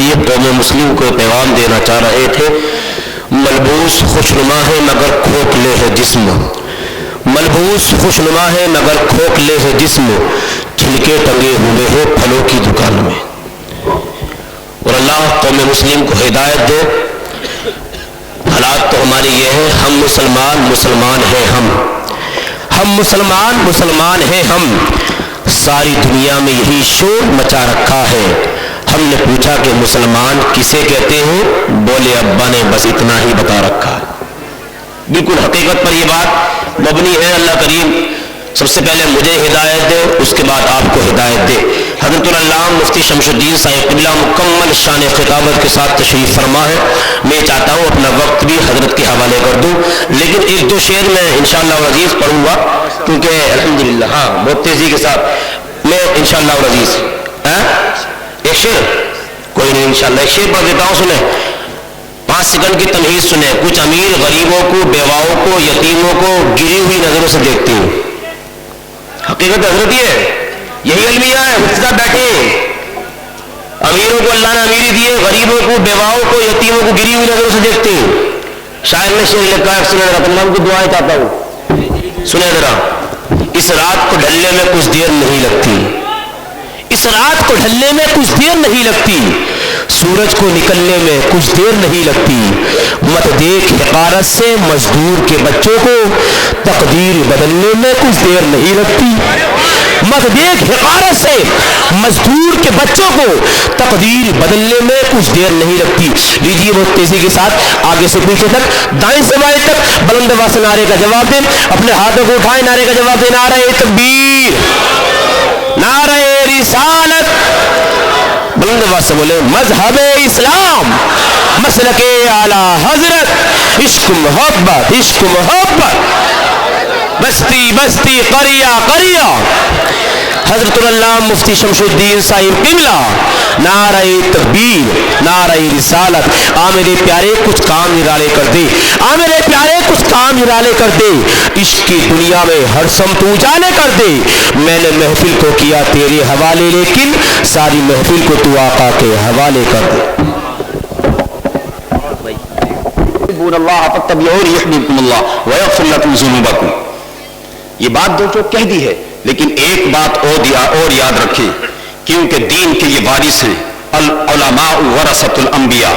ذریعے قوم مسلم کو پیغام دینا چاہ رہے تھے، ملبوس خوشنما ہے مگر کھوکھلے ہے جسم، ملبوس خوشنما ہے مگر کھوکھلے ہے جسم، چھلکے ٹنگے ہوئے ہیں پھلوں کی دکان میں۔ اور اللہ قوم مسلم کو ہدایت دے۔ حالات تو ہماری یہ ہے، ہم مسلمان ہیں، ہم مسلمان ہیں، ہم ساری دنیا میں یہی شور مچا رکھا ہے۔ ہم نے پوچھا کہ مسلمان کسے کہتے ہیں؟ بولے ابا نے بس اتنا ہی بتا رکھا ہے۔ بالکل حقیقت پر یہ بات مبنی ہے۔ اللہ کریم سب سے پہلے مجھے ہدایت دے، اس کے بعد آپ کو ہدایت دے۔ حضرت العلامہ مفتی شمس الدین صاحب قبلہ مکمل شان خطابت کے ساتھ تشریف فرما ہے۔ میں چاہتا ہوں اپنا وقت بھی حضرت کے حوالے کر دوں، لیکن ایک دو شعر میں انشاءاللہ العزیز پڑھوں گا، کیونکہ الحمدللہ بہت تیزی کے ساتھ میں انشاءاللہ العزیز ایک شعر، کوئی نہیں انشاءاللہ ایک شعر پڑھ دیتا ہوں، سنیں 5 سیکنڈ کی تمہید سنیں۔ کچھ امیر غریبوں کو، بیواؤں کو، یتیموں کو گری ہوئی نظروں سے دیکھتی ہوں۔ حقیقت حضرت یہ ہے، یہی المیہ ہے، حفظہ بیٹھے امیروں کو اللہ نے امیری دیے، غریبوں کو، بیواؤں کو، یتیموں کو گری ہوئی نظروں سے دیکھتے ہیں۔ شاعر نے شعر لکھا ہے، سنے ذرا، تمام کو دعائیں چاہتا ہوں، سنے ذرا۔ اس رات کو ڈھلنے میں کچھ دیر نہیں لگتی، اس رات کو ڈھلنے میں کچھ دیر نہیں لگتی، سورج کو نکلنے میں کچھ دیر نہیں لگتی، مت دیکھ حقارت سے مزدور کے بچوں کو، تقدیر بدلنے میں کچھ دیر نہیں لگتی، مت دیکھ حقارت سے مزدور کے بچوں کو، تقدیر بدلنے میں کچھ دیر نہیں لگتی۔ لیجیے بہت تیزی کے ساتھ آگے سے پیچھے تک، دائیں سے بائیں تک بلند آواز سے نعرے کا جواب دیں، اپنے ہاتھوں کو اٹھائیں، نعرے کا جواب دیں، نعرہ تکبیر، نعرہ رسالت، بلند آواز سے بولے مذہب اسلام، مسلک اعلی حضرت، عشق محبت، عشق محبت، بستی بستی، قریہ قریہ، حضرت العلامہ مفتی شمس الدین صاحب قبلہ، نعرہ تکبیر، نعرہ رسالت۔ آ میرے پیارے کچھ کام نرالے کر دے، آ میرے پیارے کچھ کام نرالے کر دے، عشق کی دنیا میں ہر سمت اجالے کر دے۔ میں نے محفل کو کیا تیرے حوالے، لیکن ساری محفل کو تو آقا کے حوالے کر دے۔ اللہ فاتبعون یحببکم اللہ ویغفر لکم ذنوبکم۔ یہ بات جو کہہ دی ہے، لیکن ایک بات اور یاد رکھیں، کیونکہ دین کے یہ وارث ہیں، العلماء ورثۃ الانبیاء۔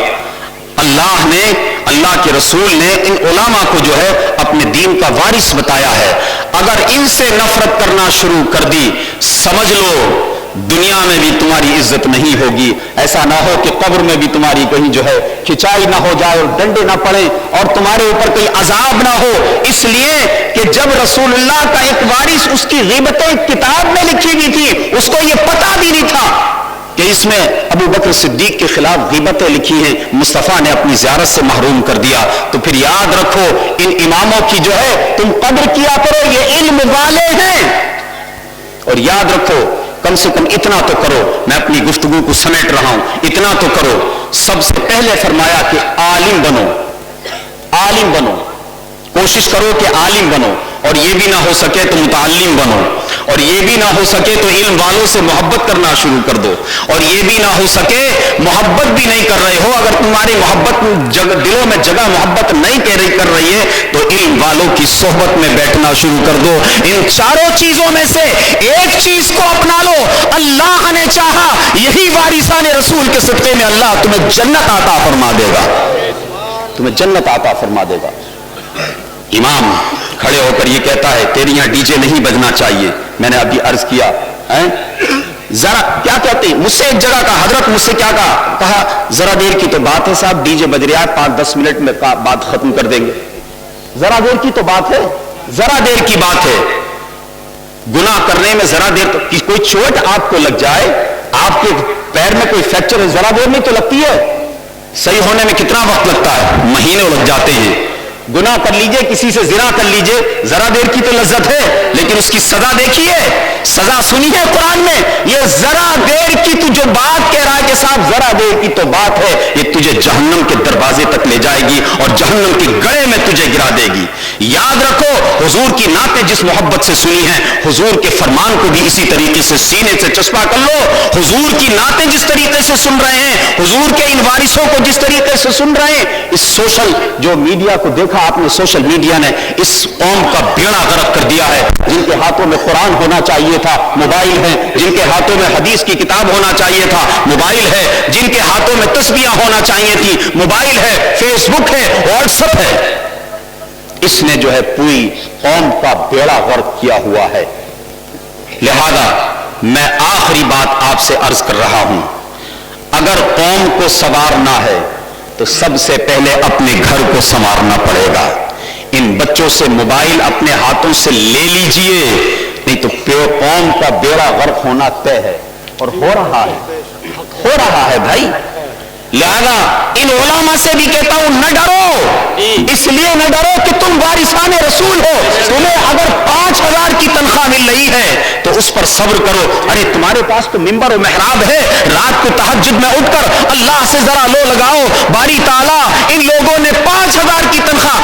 اللہ کے رسول نے ان علماء کو جو ہے اپنے دین کا وارث بتایا ہے۔ اگر ان سے نفرت کرنا شروع کر دی، سمجھ لو دنیا میں بھی تمہاری عزت نہیں ہوگی۔ ایسا نہ ہو کہ قبر میں بھی تمہاری کہیں جو ہے کھچائی نہ ہو جائے اور ڈنڈے نہ پڑیں اور تمہارے اوپر کوئی عذاب نہ ہو، اس لیے کہ جب رسول اللہ کا ایک وارث، اس کی غیبتیں کتاب میں لکھی گئی تھی، اس کو یہ پتہ بھی نہیں تھا کہ اس میں ابو بکر صدیق کے خلاف غیبتیں لکھی ہیں، مصطفیٰ نے اپنی زیارت سے محروم کر دیا۔ تو پھر یاد رکھو ان اماموں کی جو ہے تم قدر کیا کرو، یہ علم والے ہیں۔ اور یاد رکھو کم سے کم اتنا تو کرو، میں اپنی گفتگو کو سمیٹ رہا ہوں، اتنا تو کرو، سب سے پہلے فرمایا کہ عالم بنو، عالم بنو، کوشش کرو کہ عالم بنو، اور یہ بھی نہ ہو سکے تو متعلم بنو، اور یہ بھی نہ ہو سکے تو علم والوں سے محبت کرنا شروع کر دو، اور یہ بھی نہ ہو سکے محبت بھی نہیں کر رہے ہو، اگر تمہاری محبت دلوں میں جگہ محبت نہیں کر رہی ہے تو علم والوں کی صحبت میں بیٹھنا شروع کر دو۔ ان چاروں چیزوں میں سے ایک چیز کو اپنا لو، اللہ نے چاہا یہی وارثان رسول کے صدقے میں اللہ تمہیں جنت عطا فرما دے گا، تمہیں جنت عطا فرما دے گا۔ امام کھڑے ہو کر یہ کہتا ہے تیری یہاں ڈی جے نہیں بجنا چاہیے۔ میں نے ابھی عرض کیا ذرا کیا کہتے ہیں، مجھ سے ایک جگہ کا حضرت مجھ سے کیا کہا ذرا دیر کی تو بات ہے صاحب، ڈی جے بج رہا ہے، 5-10 منٹ میں بات ختم کر دیں گے، ذرا دیر کی تو بات ہے، ذرا دیر کی بات ہے۔ گناہ کرنے میں ذرا دیر کی کوئی چوٹ آپ کو لگ جائے، آپ کے پیر میں کوئی فریکچر ہے، ذرا دیر میں تو لگتی ہے، صحیح ہونے میں کتنا وقت لگتا ہے، مہینے لگ جاتے ہیں۔ گناہ کر لیجئے، کسی سے زنا کر لیجئے، ذرا دیر کی تو لذت ہے، لیکن اس کی سزا دیکھیے، سزا سنی ہے قرآن میں، یہ ذرا دیر کی تو جو بات کہہ رہا ہے کہ صاحب ذرا دیر کی تو بات ہے، یہ تجھے جہنم کے دروازے تک لے جائے گی اور جہنم کے گڑے میں تجھے گرا دے گی. یاد رکھو حضور کی نعتیں جس محبت سے سنی ہیں, حضور کے فرمان کو بھی اسی طریقے سے سینے سے چسپا کر لو. حضور کی نعتیں جس طریقے سے سن رہے ہیں, حضور کے ان وارثوں کو جس طریقے سے سن رہے ہیں, اس سوشل جو میڈیا کو دیکھا آپ نے, سوشل میڈیا نے اس قوم کا بیڑا غرق کر دیا ہے. جن کے ہاتھوں میں قرآن ہونا چاہیے تھا موبائل ہے, جن کے ہاتھوں میں حدیث کی کتاب ہونا چاہیے تھا موبائل ہے, جن کے ہاتھوں میں تسبیحاں ہونا چاہیے تھی موبائل ہے, فیس بک ہے, واٹس ایپ ہے. اس نے جو ہے پوری قوم کا بیڑا غرق کیا ہوا ہے. لہذا میں آخری بات آپ سے عرض کر رہا ہوں, اگر قوم کو سنوارنا ہے تو سب سے پہلے اپنے گھر کو سنوارنا پڑے گا. ان بچوں سے موبائل اپنے ہاتھوں سے لے لیجئے, نہیں تو قوم کا بیڑا غرق ہونا طے ہے, اور ہو رہا ہے بھائی. لہذا ان علماء سے بھی کہتا ہوں نہ ڈرو, اس لیے نہ ڈرو کہ تم وارثان رسول ہو. تمہیں اگر 5,000 کی تنخواہ مل رہی ہے تو اس پر صبر کرو. ارے تمہارے پاس تو منبر و محراب ہے, رات کو تہجد میں اٹھ کر اللہ سے ذرا لو لگاؤ. باری تعالیٰ ان لوگوں نے 5,000 کی تنخواہ,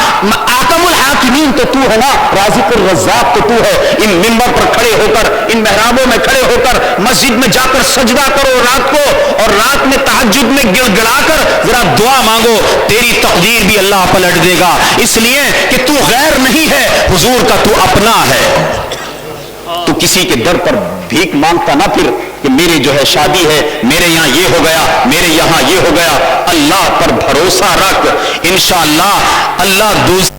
آکم الحاکمین تو تو ہے نا, رازق الرزاق تو تو ہے. ان منبر پر کھڑے ہو کر, ان محرابوں میں کھڑے ہو کر مسجد میں جا کر سجدہ کرو رات کو, اور رات میں تہجد میں گڑا کر ذرا دعا مانگو, تیری تقدیر بھی اللہ پلٹ دے گا. اس لیے کہ تو غیر نہیں ہے, حضور کا تو اپنا ہے. تو کسی کے در پر بھیک مانگتا نہ پھر کہ میری جو ہے شادی ہے, میرے یہاں یہ ہو گیا, میرے یہاں یہ ہو گیا. اللہ پر بھروسہ رکھ, انشاءاللہ اللہ دوسرے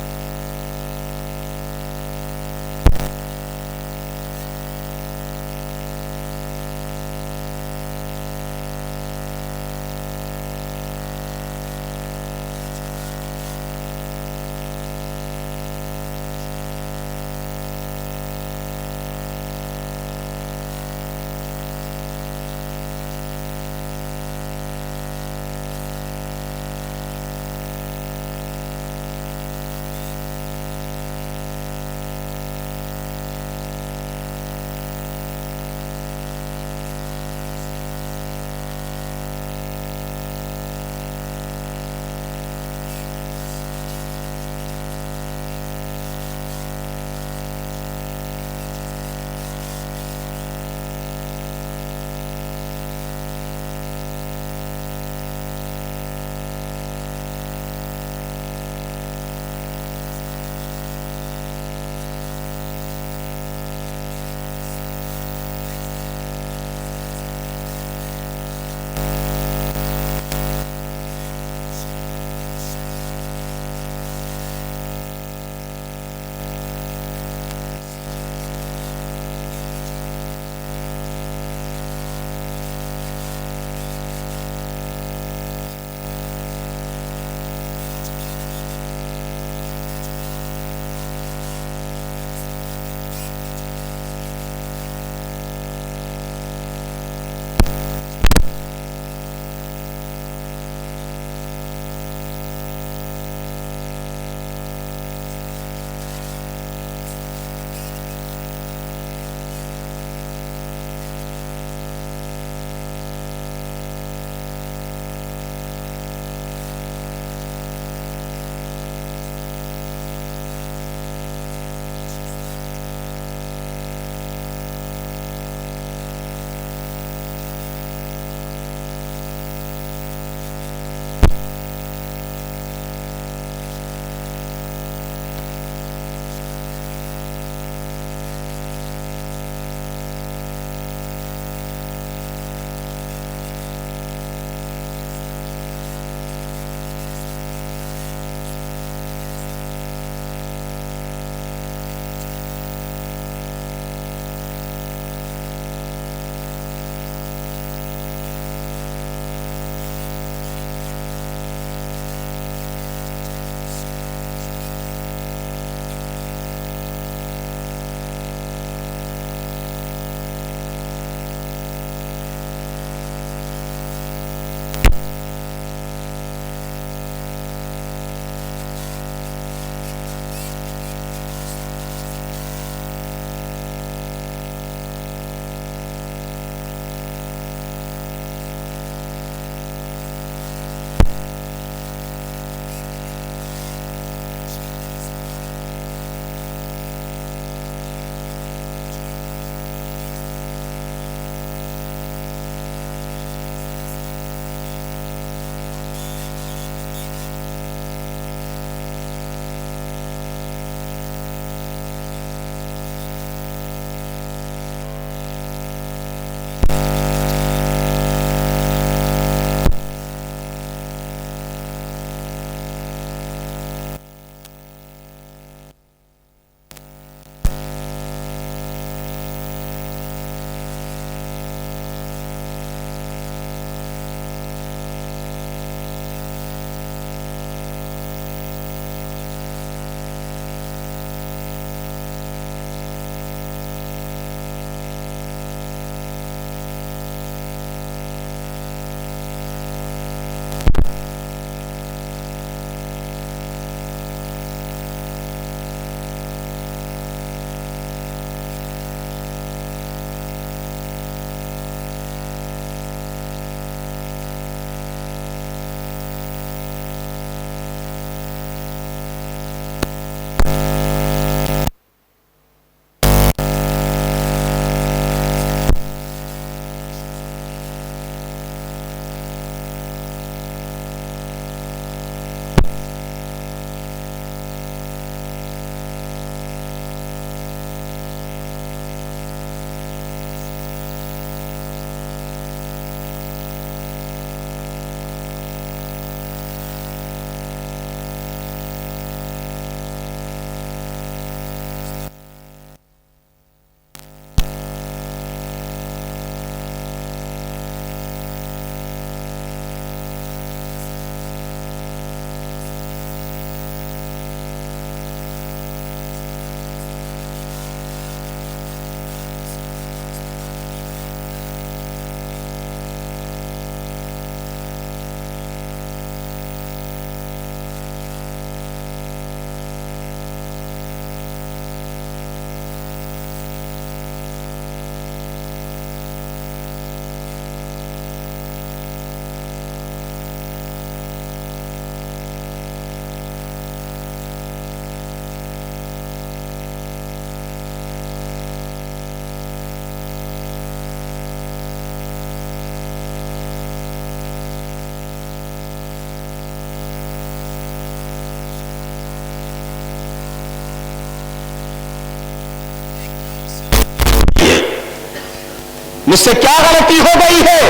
مجھ سے کیا غلطی ہو گئی ہے؟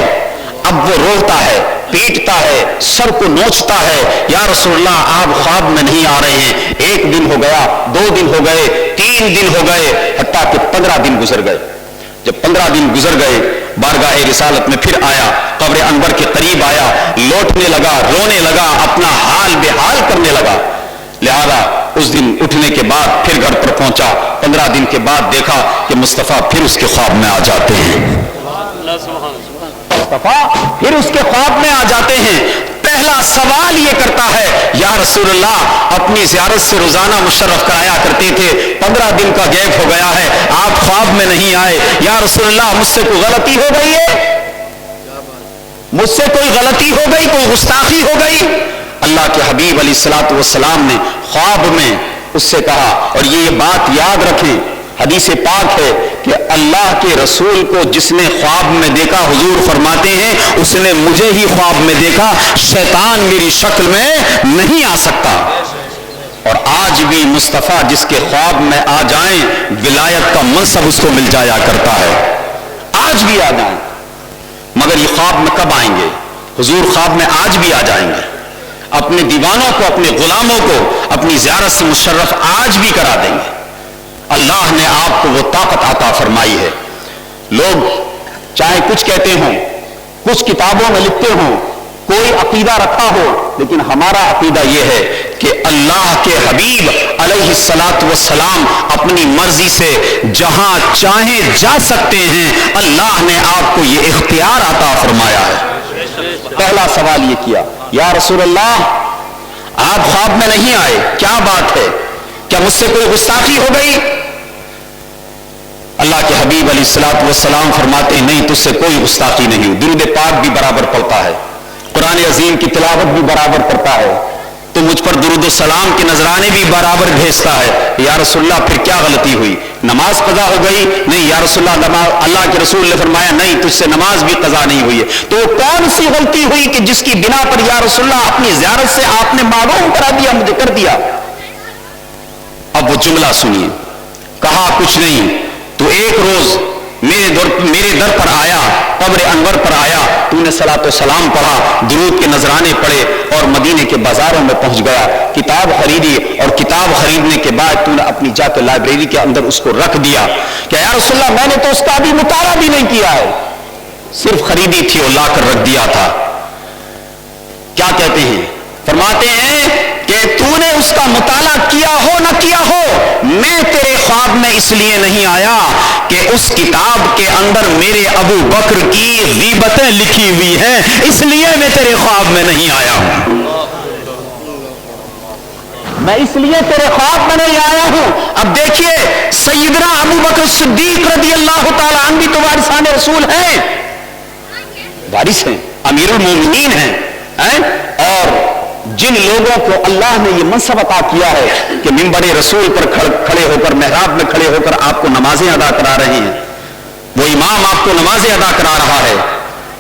اب وہ روتا ہے، پیٹتا ہے، سر کو نوچتا ہے، یا رسول اللہ آپ خواب میں نہیں آ رہے ہیں۔ 1 دن ہو گیا، 2 دن ہو گئے، 3 دن ہو گئے، حتیٰ کہ 15 دن گزر گئے۔ جب 15 دن گزر گئے، بارگاہ رسالت میں پھر آیا، قبر انور کے قریب آیا، لوٹنے لگا، رونے لگا، اپنا حال بے حال کرنے لگا۔ لہذا اس دن اٹھنے کے بعد پھر گھر پر پہنچا، 15 دن کے بعد دیکھا کہ مصطفیٰ پھر اس کے خواب میں آ جاتے ہیں، مصطفیٰ پھر اس کے خواب میں آ جاتے ہیں۔ پہلا سوال یہ کرتا ہے، یا رسول اللہ اپنی زیارت سے روزانہ مشرف کرایا کرتے تھے، 15 دن کا گیپ ہو گیا ہے، آپ خواب میں نہیں آئے، یا رسول اللہ مجھ سے کوئی غلطی ہو گئی ہے؟ مجھ سے کوئی غلطی ہو گئی، کوئی گستاخی ہو گئی؟ اللہ کے حبیب علیہ الصلوۃ والسلام نے خواب میں اس سے کہا، اور یہ بات یاد رکھیں، حدیث پاک ہے کہ اللہ کے رسول کو جس نے خواب میں دیکھا، حضور فرماتے ہیں اس نے مجھے ہی خواب میں دیکھا، شیطان میری شکل میں نہیں آ سکتا۔ اور آج بھی مصطفیٰ جس کے خواب میں آ جائیں، ولایت کا منصب اس کو مل جایا کرتا ہے، آج بھی آ جائیں۔ مگر یہ خواب میں کب آئیں گے؟ حضور خواب میں آج بھی آ جائیں گے، اپنے دیوانوں کو، اپنے غلاموں کو اپنی زیارت سے مشرف آج بھی کرا دیں گے۔ اللہ نے آپ کو وہ طاقت عطا فرمائی ہے۔ لوگ چاہے کچھ کہتے ہوں، کچھ کتابوں میں لکھتے ہوں، کوئی عقیدہ رکھا ہو، لیکن ہمارا عقیدہ یہ ہے کہ اللہ کے حبیب علیہ الصلاۃ والسلام اپنی مرضی سے جہاں چاہیں جا سکتے ہیں، اللہ نے آپ کو یہ اختیار عطا فرمایا ہے۔ پہلا سوال یہ کیا، یا رسول اللہ آپ خواب میں نہیں آئے، کیا بات ہے؟ کیا مجھ سے کوئی گستاخی ہو گئی؟ اللہ کے حبیب علیہ الصلوۃ والسلام فرماتے ہیں نہیں، تجھ سے کوئی گستاخی نہیں ہوئی، درود پاک بھی برابر پڑھتا ہے، قرآن عظیم کی تلاوت بھی برابر کرتا ہے، تو مجھ پر درود و سلام کے نذرانے بھی برابر بھیجتا ہے۔ یا رسول اللہ پھر کیا غلطی ہوئی؟ نماز قضا ہو گئی؟ نہیں یا رسول اللہ، اللہ کے رسول نے فرمایا نہیں، تجھ سے نماز بھی قضا نہیں ہوئی ہے۔ تو کون سی غلطی ہوئی کہ جس کی بنا پر یا رسول اللہ اپنی زیارت سے آپ نے معلوم کرا دیا، مجھے کر دیا؟ اب وہ جملہ سنیے، کہا کچھ نہیں، تو ایک روز میرے در پر آیا، قبر انور پر آیا، تو نے صلاۃ و سلام پڑھا، درود کے نذرانے پڑھے، اور مدینے کے بازاروں میں پہنچ گیا، کتاب خریدی، اور کتاب خریدنے کے بعد تو نے اپنی جا کے لائبریری کے اندر اس کو رکھ دیا کہ یا رسول اللہ میں نے تو اس کا ابھی مطالعہ بھی نہیں کیا ہے، صرف خریدی تھی اور لا کر رکھ دیا تھا۔ کیا کہتے ہیں؟ فرماتے ہیں کہ تو نے اس کا مطالعہ کیا ہو نہ کیا ہو، میں تیرے خواب میں اس لیے نہیں آیا کہ اس کتاب کے اندر میرے ابو بکر کی غیبتیں لکھی ہوئی ہیں، اس لیے میں تیرے خواب میں نہیں آیا ہوں، میں اس لیے تیرے خواب میں نہیں آیا ہوں۔ اب دیکھیے سیدنا ابو بکر صدیق رضی اللہ تعالی عنہ بھی تو وارثان رسول ہیں، وارث ہیں، امیر المومنین ہیں، اور جن لوگوں کو اللہ نے یہ منصب عطا کیا ہے کہ منبر رسول پر کھڑے ہو کر، محراب میں کھڑے ہو کر آپ کو نمازیں ادا کرا رہے ہیں، وہ امام آپ کو نمازیں ادا کرا رہا ہے،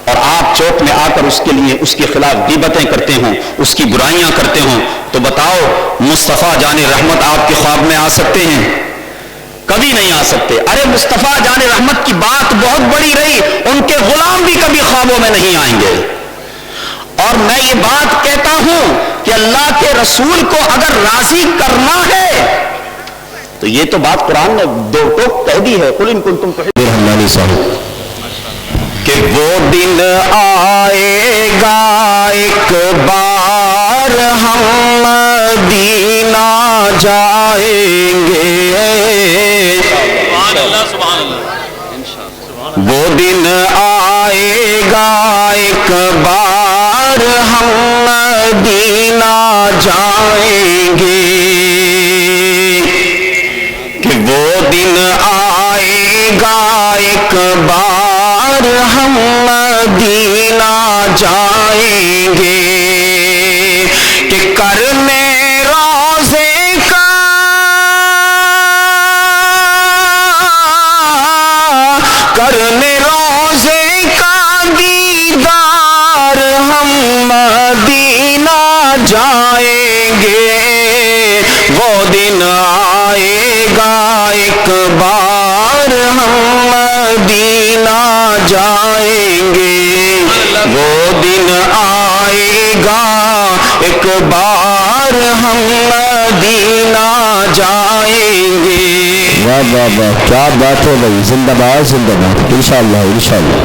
اور آپ چوک میں آ کر اس کے لیے اس کے خلاف غیبتیں کرتے ہوں، اس کی برائیاں کرتے ہوں، تو بتاؤ مصطفیٰ جان رحمت آپ کے خواب میں آ سکتے ہیں؟ کبھی نہیں آ سکتے۔ ارے مصطفیٰ جان رحمت کی بات بہت بڑی رہی، ان کے غلام بھی کبھی خوابوں میں نہیں آئیں گے۔ اور میں یہ بات کہتا ہوں کہ اللہ کے رسول کو اگر راضی کرنا ہے تو یہ تو بات قرآن نے دو ٹوک کہہ دی ہے، قل ان کنتم تحبون، کہ وہ دن آئے گا ایک بار ہم مدینہ جائیں گے، وہ دن آئے گا ایک بار ہم مدینہ جائیں گے، کہ وہ دن آئے گا ایک بار ہم مدینہ جائیں گے، کہ کرنے روزے کا کرنے روزے کا دیدار ہم مدینہ جائیں گے، وہ دن آئے گا ایک بار ہم مدینہ جائیں وہ دن آئے گا ایک بار ہم مدینہ جائیں گے. واہ واہ واہ، کیا بات ہے بھائی، زندہ باد زندہ باد، انشاءاللہ انشاءاللہ.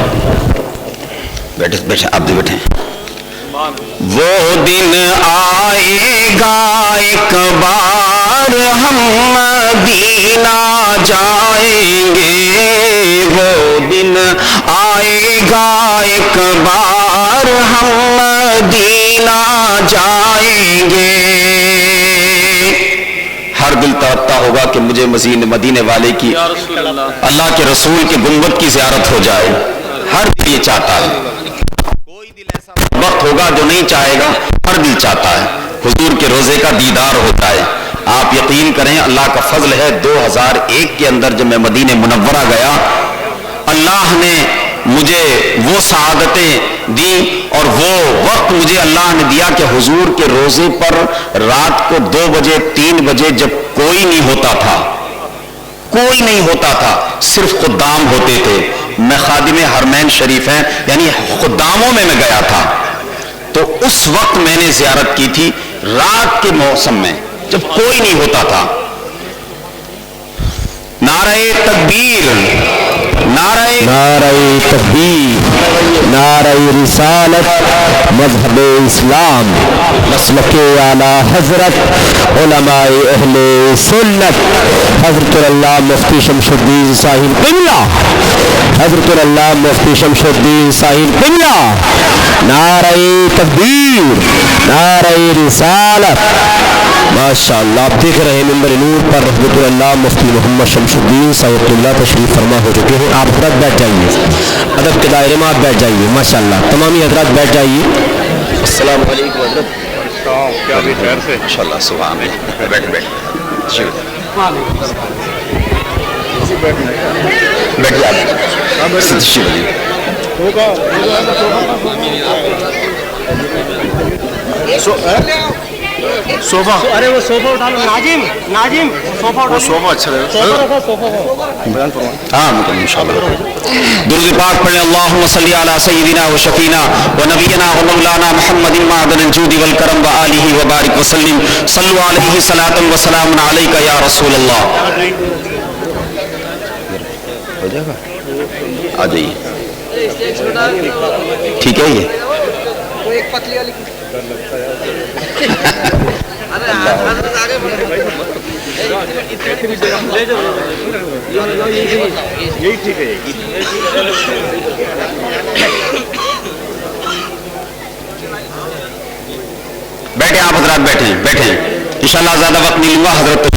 بیٹھے بیٹھے آپ بھی بیٹھے. وہ دن آئے گا ایک بار ہم مدینہ جائیں گے. وہ دن آئے گا ایک بار ہم مدینہ جائیں گے. ہر دل تڑپتا ہوگا کہ مجھے مزید مدینے والے کی، اللہ کے رسول کے گنبد کی زیارت ہو جائے. ہر دل یہ چاہتا ہے. کوئی دل ایسا وقت ہوگا جو نہیں چاہے گا، ہر دل چاہتا ہے حضور کے روزے کا دیدار ہوتا ہے. آپ یقین کریں اللہ کا فضل ہے، 2001 کے اندر جب میں مدینہ منورہ گیا، اللہ نے مجھے وہ سعادتیں دی اور وہ وقت مجھے اللہ نے دیا کہ حضور کے روزے پر رات کو 2 بجے 3 بجے جب کوئی نہیں ہوتا تھا، کوئی نہیں ہوتا تھا، صرف خدام ہوتے تھے. میں خادم حرمین شریف ہیں، یعنی خداموں میں گیا تھا. تو اس وقت میں نے زیارت کی تھی رات کے موسم میں جب کوئی نہیں ہوتا تھا. نعرہ تکبیر، نعرہ تکبیر، نعرہ رسالت، مذہب اسلام، مسلک اعلی حضرت، علماء اہل سنت، حضرت اللہ مفتی شمس الدین صاحب قبلہ، حضرت اللہ مفتی شمس الدین صاحب قبلہ. نعرہ تکبیر، نعرہ رسالت. ماشاءاللہ آپ دیکھ رہے ہیں ممبر نور پر رحمت اللہ مفتی محمد شمس الدین صاحب اللہ تشریف فرما ہو چکے ہیں. آپ حضرات بیٹھ جائیے، ادب کے دائرے میں آپ بیٹھ جائیے. ماشاءاللہ تمامی حضرات بیٹھ جائیے. السلام علیکم حضرت. کیا بھی خیر سے انشاءاللہ صبح میں بیٹھ بیٹھ صوفہ. ارے وہ صوفہ اٹھا لو ناجم، ناجم صوفہ اٹھا لو. صوفہ اچھا لگا. صوفہ رکھا، صوفہ بیان فرمائیں. ہاں مطلب انشاءاللہ درود پاک پڑھیں. اللہم صلی علی سیدنا و شفینا و نبینا و مولانا محمد معدن الجود والکرم و آلہ و بارک وسلم. صلو علیہ صلاۃ و سلام علیک یا رسول اللہ. ہو جائے گا، آ جائیے. ٹھیک ہے یہ ایک پتلی والی یہی ٹھیک ہے. بیٹھے آپ حضرات، بیٹھیں بیٹھیں انشاءاللہ زیادہ وقت نہیں لوں گا. حضرت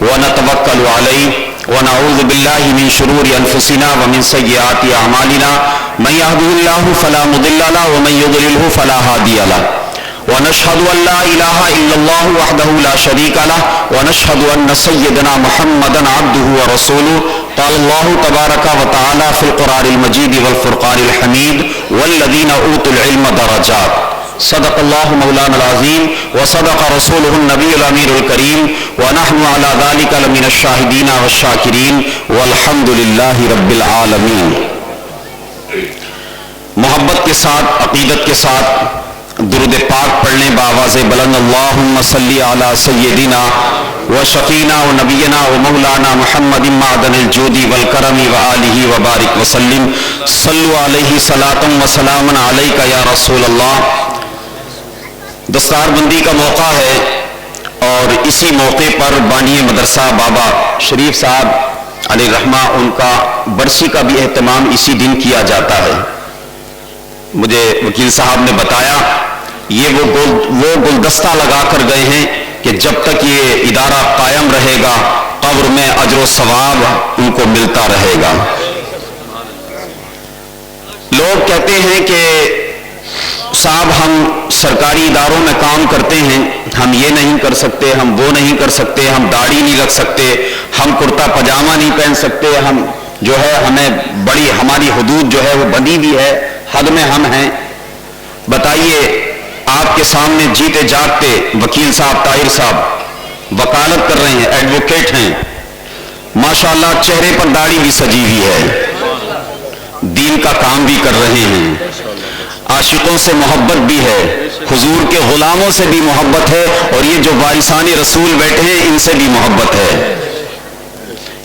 ونتوکل علیہ ونعوذ باللہ من شرور انفسنا ومن سیئات اعمالنا من یهده اللہ فلا مضل له ومن یضلل فلا ہادی له ونشهد ان لا الہ الا اللہ وحدہ لا شریک له ونشهد ان سیدنا محمدا عبدہ ورسولہ قال اللہ تبارک وتعالی فی القرآن المجید والفرقان الحمید والذین اوتوا العلم درجات صدق اللہ مولانا العظیم وصدق رسولہ النبی الامیر الکریم ونحن علی ذلک لمن الشاہدین والشاکرین والحمد للہ رب العالمین. محبت کے ساتھ، عقیدت کے ساتھ درود پاک پڑھنے بآواز بلند اللہم صلی علی سیدنا و شفینا و نبینا و مولانا محمد معدن الجود والکرم و آلہ و بارک وسلم. صلو علیہ صلاۃ و سلام علیک یا رسول اللہ. دستار بندی کا موقع ہے اور اسی موقع پر بانی مدرسہ بابا شریف صاحب علیہ رحمہ ان کا برسی کا بھی اہتمام اسی دن کیا جاتا ہے. مجھے وکیل صاحب نے بتایا یہ وہ گلدستہ لگا کر گئے ہیں کہ جب تک یہ ادارہ قائم رہے گا قبر میں اجر و ثواب ان کو ملتا رہے گا. لوگ کہتے ہیں کہ صاحب ہم سرکاری اداروں میں کام کرتے ہیں، ہم یہ نہیں کر سکتے، ہم وہ نہیں کر سکتے، ہم داڑھی نہیں رکھ سکتے، ہم کرتا پاجامہ نہیں پہن سکتے، ہم جو ہے ہمیں بڑی ہماری حدود جو ہے وہ بندی ہوئی ہے، حد میں ہم ہیں. بتائیے آپ کے سامنے جیتے جاگتے وکیل صاحب طاہر صاحب وکالت کر رہے ہیں، ایڈوکیٹ ہیں، ماشاءاللہ چہرے پر داڑھی بھی سجی ہوئی ہے، دین کا کام بھی کر رہے ہیں، عاشقوں سے محبت بھی ہے، حضور کے غلاموں سے بھی محبت ہے، اور یہ جو وارثان رسول بیٹھے ہیں ان سے بھی محبت ہے.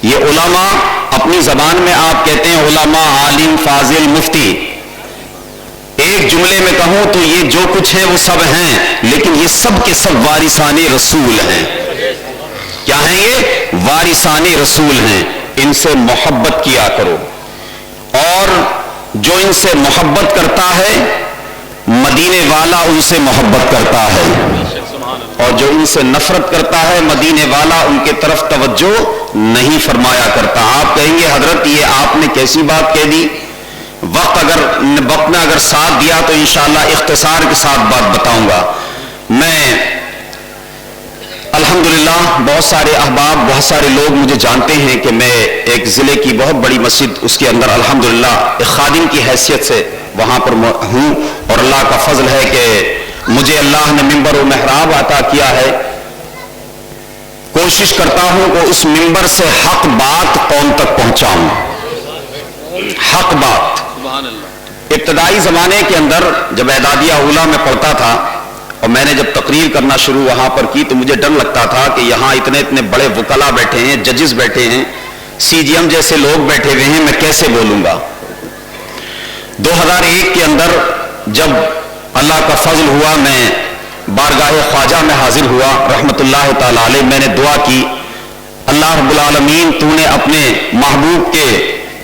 یہ علماء اپنی زبان میں آپ کہتے ہیں علماء، عالم، فاضل، مفتی. ایک جملے میں کہوں تو یہ جو کچھ ہے وہ سب ہیں، لیکن یہ سب کے سب وارثان رسول ہیں. کیا ہیں یہ؟ وارثان رسول ہیں. ان سے محبت کیا کرو، اور جو ان سے محبت کرتا ہے مدینے والا ان سے محبت کرتا ہے، اور جو ان سے نفرت کرتا ہے مدینے والا ان کے طرف توجہ نہیں فرمایا کرتا. آپ کہیں گے حضرت یہ آپ نے کیسی بات کہہ دی؟ وقت نے اگر ساتھ دیا تو انشاءاللہ اختصار کے ساتھ بات بتاؤں گا. میں الحمدللہ بہت سارے احباب، بہت سارے لوگ مجھے جانتے ہیں کہ میں ایک ضلع کی بہت بڑی مسجد اس کے اندر الحمدللہ ایک خادم کی حیثیت سے وہاں پر ہوں، اور اللہ کا فضل ہے کہ مجھے اللہ نے ممبر و محراب عطا کیا ہے. کوشش کرتا ہوں کہ اس ممبر سے حق بات قوم تک پہنچاؤں. حق بات. ابتدائی زمانے کے اندر جب اعدادیہ اولیٰ میں پڑھتا تھا اور میں نے جب تقریر کرنا شروع وہاں پر کی تو مجھے ڈر لگتا تھا کہ یہاں اتنے بڑے وکلا بیٹھے ہیں، ججز بیٹھے ہیں، سی جی ایم جیسے لوگ بیٹھے ہوئے ہیں، میں کیسے بولوں گا. 2001 کے اندر جب اللہ کا فضل ہوا میں بارگاہ خواجہ میں حاضر ہوا رحمت اللہ تعالی علیہ، میں نے دعا کی اللہ رب العالمین تو نے اپنے محبوب کے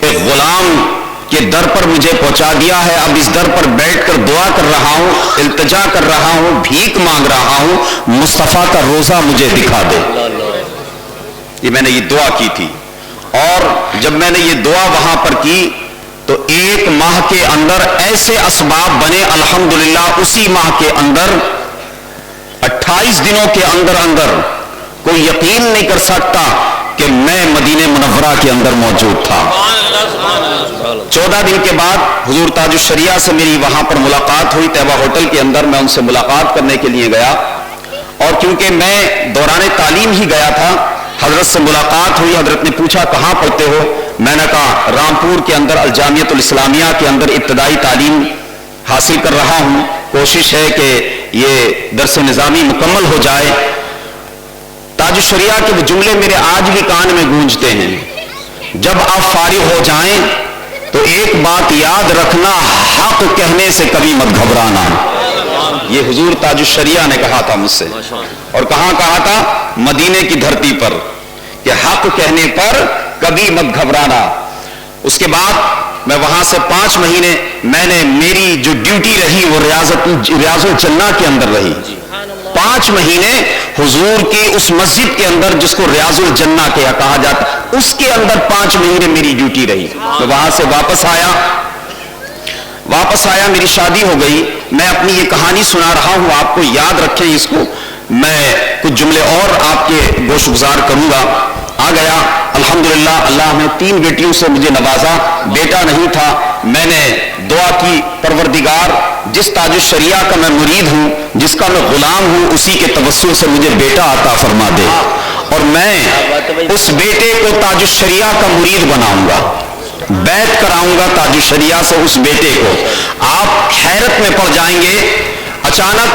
ایک غلام کے در پر مجھے پہنچا دیا ہے، اب اس در پر بیٹھ کر دعا کر رہا ہوں، التجا کر رہا ہوں، بھیک مانگ رہا ہوں، مصطفیٰ کا روزہ مجھے دکھا دے. یہ میں نے یہ دعا کی تھی، اور جب میں نے یہ دعا وہاں پر کی تو 1 ماہ کے اندر ایسے اسباب بنے الحمدللہ. اسی ماہ کے اندر 28 دنوں کے اندر کوئی یقین نہیں کر سکتا کہ میں مدینہ منورہ کے اندر موجود تھا. 14 دن کے بعد حضور تاج الشریعہ سے میری وہاں پر ملاقات ہوئی، طیبہ ہوٹل کے اندر میں ان سے ملاقات کرنے کے لیے گیا، اور کیونکہ میں دوران تعلیم ہی گیا تھا حضرت سے ملاقات ہوئی. حضرت نے پوچھا کہاں پڑھتے ہو؟ میں نے کہا رامپور کے اندر الجامعۃ الاسلامیہ کے اندر ابتدائی تعلیم حاصل کر رہا ہوں، کوشش ہے کہ یہ درس نظامی مکمل ہو جائے. تاج الشریعہ کے وہ جملے میرے آج بھی کان میں گونجتے ہیں، جب آپ فارغ ہو جائیں تو ایک بات یاد رکھنا، حق کہنے سے کبھی مت گھبرانا. یہ حضور تاج الشریعہ نے کہا تھا مجھ سے، اور کہاں کہا تھا؟ مدینے کی دھرتی پر، کہ حق کہنے پر کبھی مت گھبرانا. اس کے بعد میں وہاں سے 5 مہینے میں نے میری جو ڈیوٹی رہی وہ ریاض الجنہ کے اندر رہی. 5 مہینے حضور کی اس مسجد کے اندر جس کو ریاض الجنہ کہا جاتا، اس کے اندر 5 مہینے میری ڈیوٹی رہی. میں وہاں سے واپس آیا، میری شادی ہو گئی. میں اپنی یہ کہانی سنا رہا ہوں، آپ کو یاد رکھیں اس کو. میں کچھ جملے اور آپ کے گوش گزار کروں گا. آ گیا الحمدللہ، اللہ نے 3 بیٹیوں سے مجھے نوازا. بیٹا نہیں تھا. میں نے دعا کی پروردگار جس تاج الشریعہ کا میں مرید ہوں، جس کا میں غلام ہوں، اسی کے توسل سے مجھے بیٹا عطا فرما دے، اور میں اس بیٹے کو تاج الشریعہ کا مرید بناؤں گا، بیعت کراؤں گا تاج الشریعہ سے اس بیٹے کو. آپ حیرت میں پڑ جائیں گے. اچانک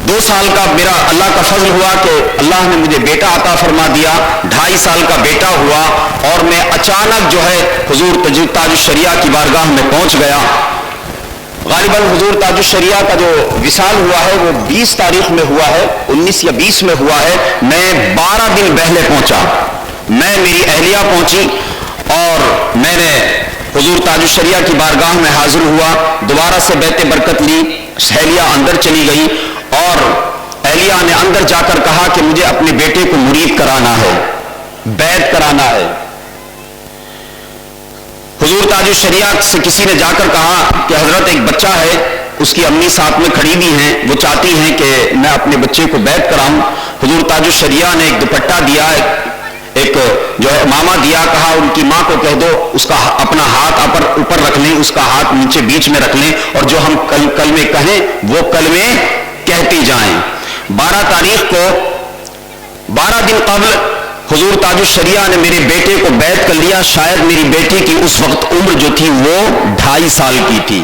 2 سال کا میرا اللہ کا فضل ہوا کہ اللہ نے مجھے بیٹا عطا فرما دیا. 2.5 سال کا بیٹا ہوا اور میں اچانک جو ہے حضور تاج الشریعہ کی بارگاہ میں پہنچ گیا. غالباً حضور تاج الشریعہ کا جو وصال ہوا ہے وہ 20 تاریخ میں ہوا ہے، 19 یا 20 میں ہوا ہے. میں 12 دن پہلے پہنچا. میری اہلیہ پہنچی اور میں نے حضور تاج الشریعہ کی بارگاہ میں حاضر ہوا. دوبارہ سے بیعت برکت لی. اہلیہ اندر چلی گئی اور اہلیہ نے اندر جا کر کہا کہ مجھے اپنے بیٹے کو مرید کرانا ہے، بیعت کرانا ہے. حضور تاج الشریعہ سے کسی نے جا کر کہا کہ حضرت ایک بچہ ہے، اس کی امی ساتھ میں کھڑی بھی ہیں، وہ چاہتی ہیں کہ میں اپنے بچے کو بیعت کراؤں. حضور تاج الشریعہ نے ایک دوپٹہ دیا، ایک جو ہے ماما دیا، کہا ان کی ماں کو کہہ دو اس کا اپنا ہاتھ اوپر رکھ لیں، اس کا ہاتھ نیچے بیچ میں رکھ لیں، اور جو ہم کلمے کہیں وہ کلمے کہتی جائیں. 12 تاریخ کو 12 دن قبل حضور تاج الشریعہ نے میرے بیٹے کو بیعت کر لیا. شاید میری بیٹی کی اس وقت عمر جو تھی وہ 2.5 سال کی تھی.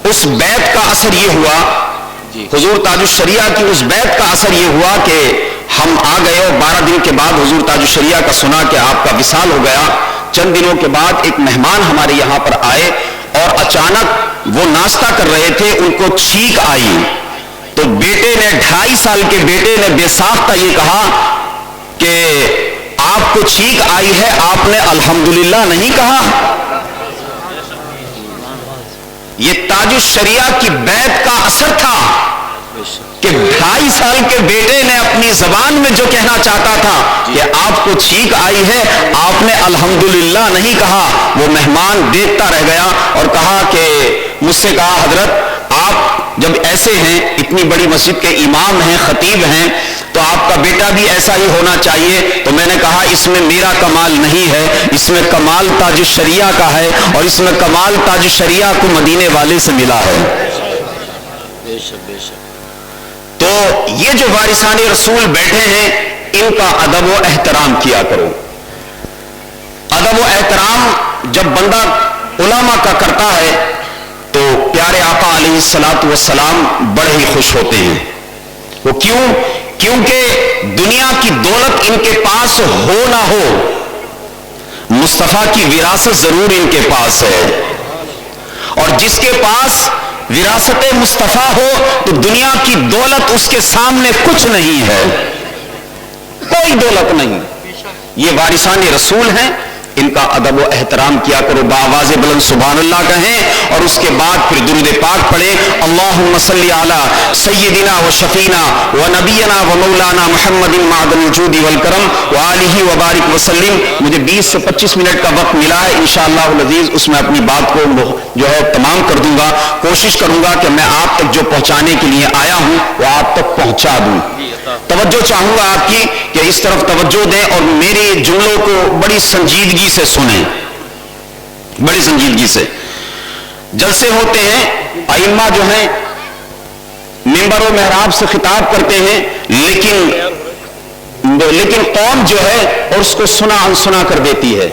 اس بیعت کا اثر یہ ہوا، حضور تاج الشریعہ کی اس بیعت کا اثر یہ ہوا کہ ہم آ گئے اور 12 دن کے بعد حضور تاج الشریعہ کا سنا کہ آپ کا وصال ہو گیا. چند دنوں کے بعد ایک مہمان ہمارے یہاں پر آئے اور اچانک وہ ناشتہ کر رہے تھے، ان کو چھینک آئی. تو بیٹے نے 2.5 سال کے بیٹے نے بے ساختہ یہ کہا کہ آپ کو چھینک آئی ہے، آپ نے الحمدللہ نہیں کہا. یہ تاج الشریعہ کی بیعت کا اثر تھا کہ 2.5 سال کے بیٹے نے اپنی زبان میں جو کہنا چاہتا تھا کہ آپ کو چھینک آئی ہے، آپ نے الحمدللہ نہیں کہا. وہ مہمان دیکھتا رہ گیا اور کہا کہ مجھ سے کہا حضرت آپ جب ایسے ہیں، اتنی بڑی مسجد کے امام ہیں، خطیب ہیں، تو آپ کا بیٹا بھی ایسا ہی ہونا چاہیے. تو میں نے کہا اس میں میرا کمال نہیں ہے، اس میں کمال تاج الشریعہ کا ہے، اور اس میں کمال تاج الشریعہ کو مدینے والے سے ملا ہے. تو یہ جو وارثان رسول بیٹھے ہیں، ان کا ادب و احترام کیا کرو. ادب و احترام جب بندہ علماء کا کرتا ہے تو پیارے آقا علیہ الصلوۃ والسلام بڑے ہی خوش ہوتے ہیں. وہ کیونکہ دنیا کی دولت ان کے پاس ہو نہ ہو، مصطفیٰ کی وراثت ضرور ان کے پاس ہے. اور جس کے پاس وراثت مصطفیٰ ہو تو دنیا کی دولت اس کے سامنے کچھ نہیں ہے، کوئی دولت نہیں. یہ وارثان رسول ہیں، ان کا ادب و احترام کیا کرو. بآواز بلند سبحان اللہ کہیں اور اس کے بعد پھر درود پاک پڑھیں. اللہم صلی علی سیدنا و شفینا و نبینا و مولانا محمد معدن الجود والکرم و آلہ و بارک وسلم. مجھے 20 سے 25 منٹ کا وقت ملا ہے، انشاءاللہ العزیز اس میں اپنی بات کو جو ہے تمام کر دوں گا. کوشش کروں گا کہ میں آپ تک جو پہنچانے کے لیے آیا ہوں وہ آپ تک پہنچا دوں. توجہ چاہوں گا آپ کی کہ اس طرف توجہ دیں اور میرے جملوں کو بڑی سنجیدگی سے سنیں، بڑی سنجیدگی سے. جلسے ہوتے ہیں، ائمہ جو ہیں منبر و محراب سے خطاب کرتے ہیں، لیکن قوم جو ہے اور اس کو سنا انسنا کر دیتی ہے.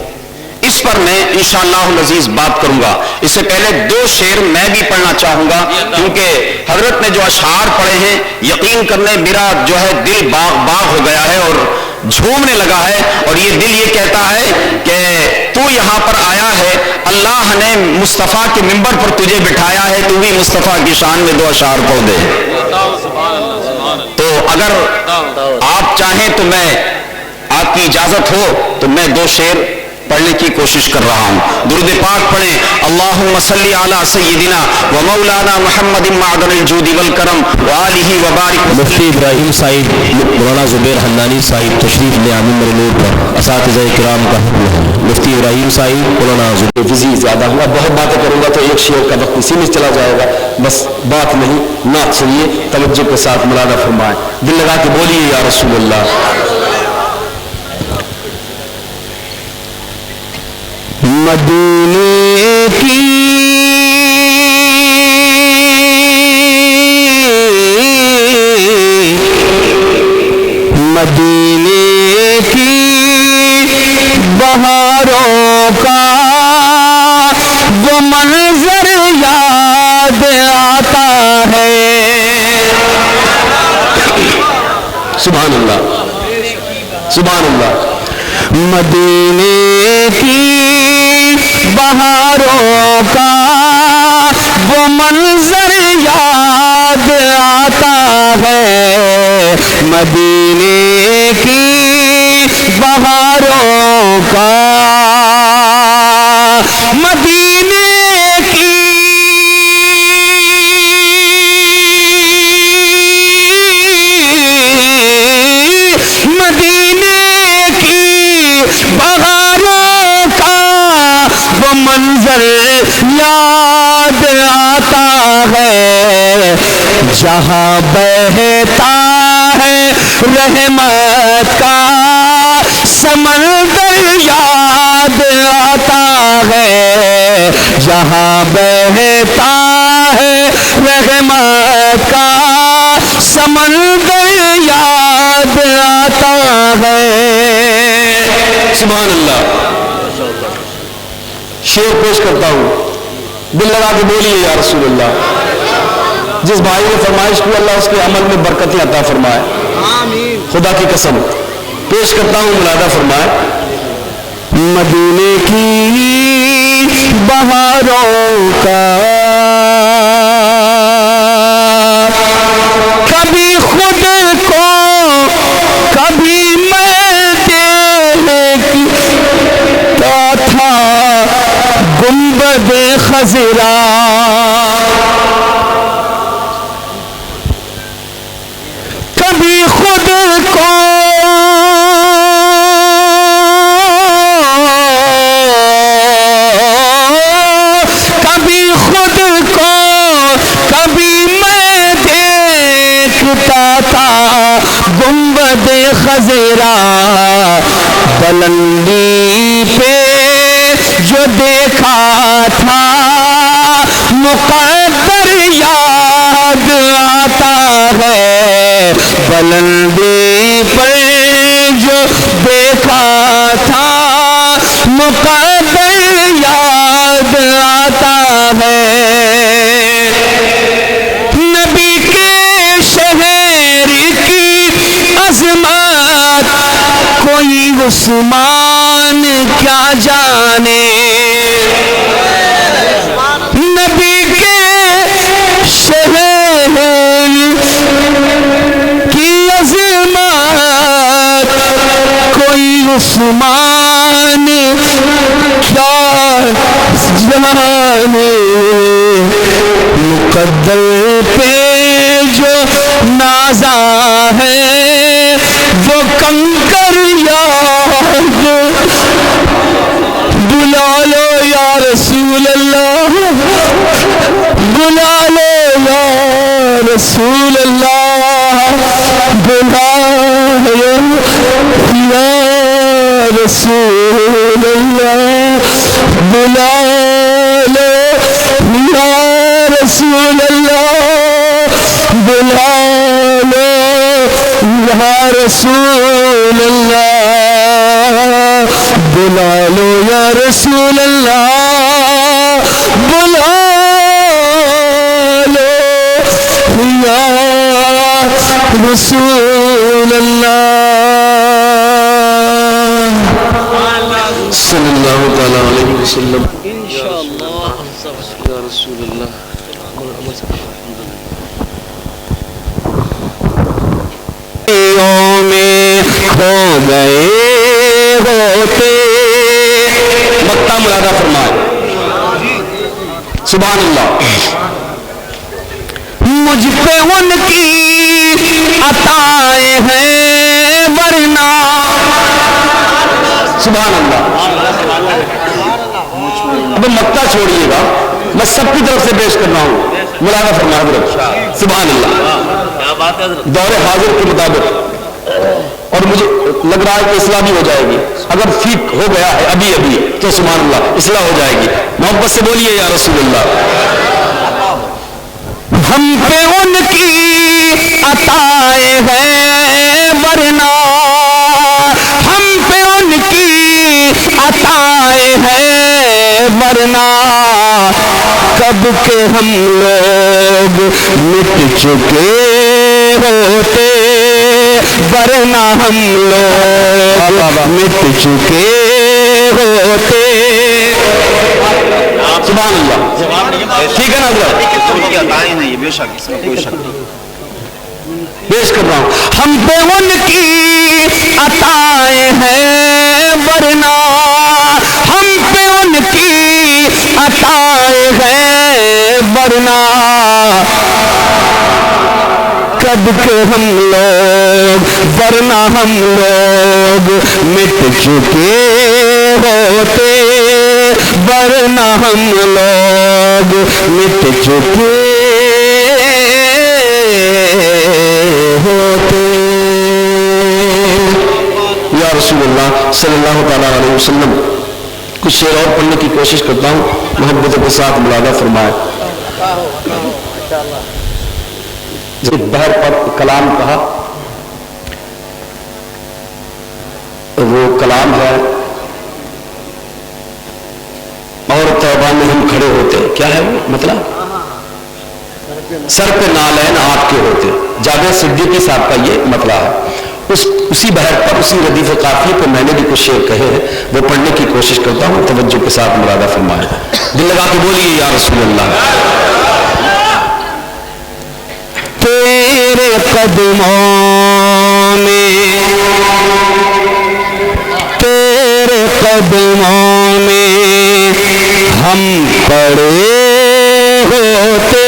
اس پر میں انشاءاللہ العزیز بات کروں گا. اس سے پہلے 2 شعر میں بھی پڑھنا چاہوں گا، کیونکہ حضرت نے جو اشعار پڑھے ہیں یقین کرنے میرا جو ہے دل باغ باغ ہو گیا ہے اور جھومنے لگا ہے، اور یہ دل یہ کہتا ہے کہ تو یہاں پر آیا ہے، اللہ نے مصطفیٰ کے منبر پر تجھے بٹھایا ہے، تو بھی مصطفیٰ کی شان میں 2 اشعار پڑھ دے. تو اگر آپ چاہیں تو میں، آپ کی اجازت ہو تو میں 2 شعر پڑھنے کی کوشش کر رہا ہوں. درود پاک پڑھیں. اللہم صلی علی سیدنا و مولانا محمد معدن الجود والکرم وآلہ وبارک. مفتی ابراہیم صاحب مولانا زبیر حنانی صاحب تشریف لے آمین میرے نور پر. اساتذہ کرام کا حکم ہے. مفتی ابراہیم صاحب مولانا زبیر. وزی زیادہ ہوا, بہت باتیں کروں گا تو ایک شعر کا وقت اسی میں چلا جائے گا. بس بات نہیں, نعت سنیے توجہ کے ساتھ, مولانا فرمائیں. دل لگا کے بولیے یا رسول اللہ. مدینے کی بہاروں کا وہ منظر یاد آتا ہے. سبحان اللہ, سبحان اللہ. مدینے کی بہاروں کا وہ منظر یاد آتا ہے. مدینے کی بہاروں کا, مدینے کی بہاروں کا وہ منظر یاد آتا ہے. جہاں بہتا ہے رحمت کا سمندر یاد آتا ہے. جہاں بہتا ہے رحمت کا سمندر یاد آتا ہے. سبحان اللہ. شعر پیش کرتا ہوں, دل لگا کے بولیے یا رسول اللہ. جس بھائی نے فرمائش کی اللہ اس کے عمل میں برکتیں عطا فرمائے. خدا کی قسم پیش کرتا ہوں, ملاحظہ فرمائے. مدینے کی بہاروں کا کبھی خود کو کبھی میں دیکھتا تھا گنبد خضرا. کبھی خود کو کبھی خود کو کبھی میں دیکھتا تھا گنبد خضرا. بلندی پہ جو دیکھا تھا مقدر یاد آتا ہے. بلندی پر جو دیکھا تھا مقدر یاد آتا ہے. نبی کے شہر کی عظمت کوئی عثمان کیا جانے. نبی کے شہر کی عظمت کوئی عثمان کیا جانے. مقدر پہ جو نازا ہے وہ کنکر یاد. بلا لو یا رسول اللہ, بلا لو یا رسول اللہ, بلا لو یا رسول اللہ, بلا لو یا رسول اللہ, بلا لو یا رسول اللہ, بلا لو یا رسول اللہ, بلا لو یا رسول اللہ. صلی اللہ تعالی علیہ وسلم. انشاءاللہ یا رسول اللہ. میں کھو گئے ہوتے نقطہ ملاحظہ فرمائے. سبحان اللہ. مجھ پہ ان کی عطائیں ہیں ورنہ. سبحان اللہ. اب مکہ چھوڑیے گا, میں سب کی طرف سے پیش کر رہا ہوں, ملاحظہ فرمائے حضرت. سبحان اللہ. دور حاضر کے مطابق, اور مجھے لگ رہا ہے کہ اصلاح بھی ہو جائے گی, اگر فیق ہو گیا ہے ابھی ابھی تو سبحان اللہ اصلاح ہو جائے گی. محبت سے بولیے یا رسول اللہ. ہم پہ ان کی عطائیں ہیں ورنہ, ہم پہ ان کی عطائیں ہیں ورنہ, کب کے ہم لوگ مٹ چکے ہوتے, ورنہ ہم لوگ مٹ چکے ہوتے. سبحان اللہ. ٹھیک ہے نا حضرت, پیش کر رہا ہوں. ہم پہ ان کی عطائیں ہیں ورنہ, ہم پہ ان کی عطائیں ہیں ورنہ, کب کے ہم لوگ ورنہ ہم لوگ مٹ چکے ہوتے, ورنہ ہم لوگ مٹ چکے ہوتے. یا رسول اللہ صلی اللہ تعالیٰ علیہ وسلم. کچھ شعر اور پڑھنے کی کوشش کرتا ہوں, محبت کے ساتھ ملاحظہ فرمائے. جب بحر پر کلام کہا, وہ کلام ہے اور طیبہ میں ہم کھڑے ہوتے. کیا ہے وہ مطلب؟ سر پہ نالین آپ کے ہوتے. جابر صدیقی صاحب کا یہ مطلب ہے. اسی بحر پر, اسی ردیف قافیے پہ میں نے بھی کچھ شعر کہے ہیں, وہ پڑھنے کی کوشش کرتا ہوں, توجہ کے ساتھ ملاحظہ فرمائے. دل لگا کے بولیے یا رسول اللہ. تیرے قدموں میں, تیرے قدموں میں ہم پڑے ہوتے.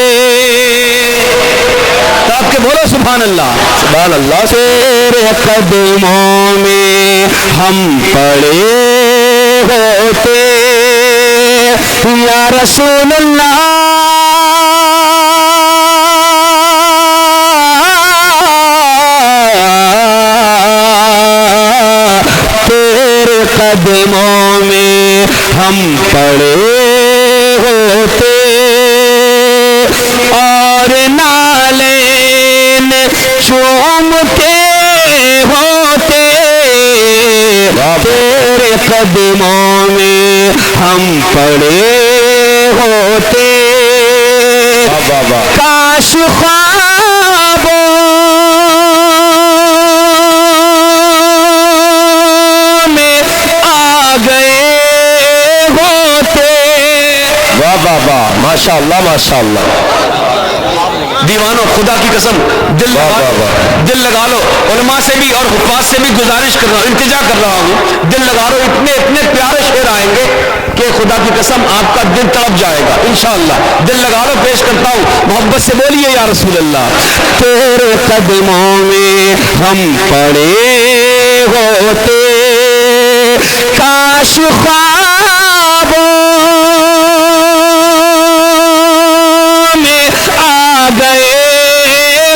تو آپ کے بولو سبحان اللہ. سبحان اللہ. تیرے قدموں میں ہم پڑے ہوتے یا رسول اللہ. تیرے قدموں میں ہم پڑے ہوتے اور نالین چومتے ہوتے. تیرے قدموں میں ہم پڑے ہوتے. کاش خوابوں میں آ گئے ہوتے. واہ واہ واہ, ماشاء اللہ ماشاء اللہ. دیوانوں خدا کی قسم دل لگا لو. علماء سے بھی اور حفاظ سے بھی گزارش کر رہا ہوں, التجا کر رہا ہوں, دل لگا لو. اتنے پیارے شعر آئیں گے کہ خدا کی قسم آپ کا دل تڑپ جائے گا انشاءاللہ. دل لگا لو, پیش کرتا ہوں, محبت سے بولیے یا رسول اللہ. تیرے قدموں میں ہم پڑے ہوتے کاش خوابوں میں آ گئے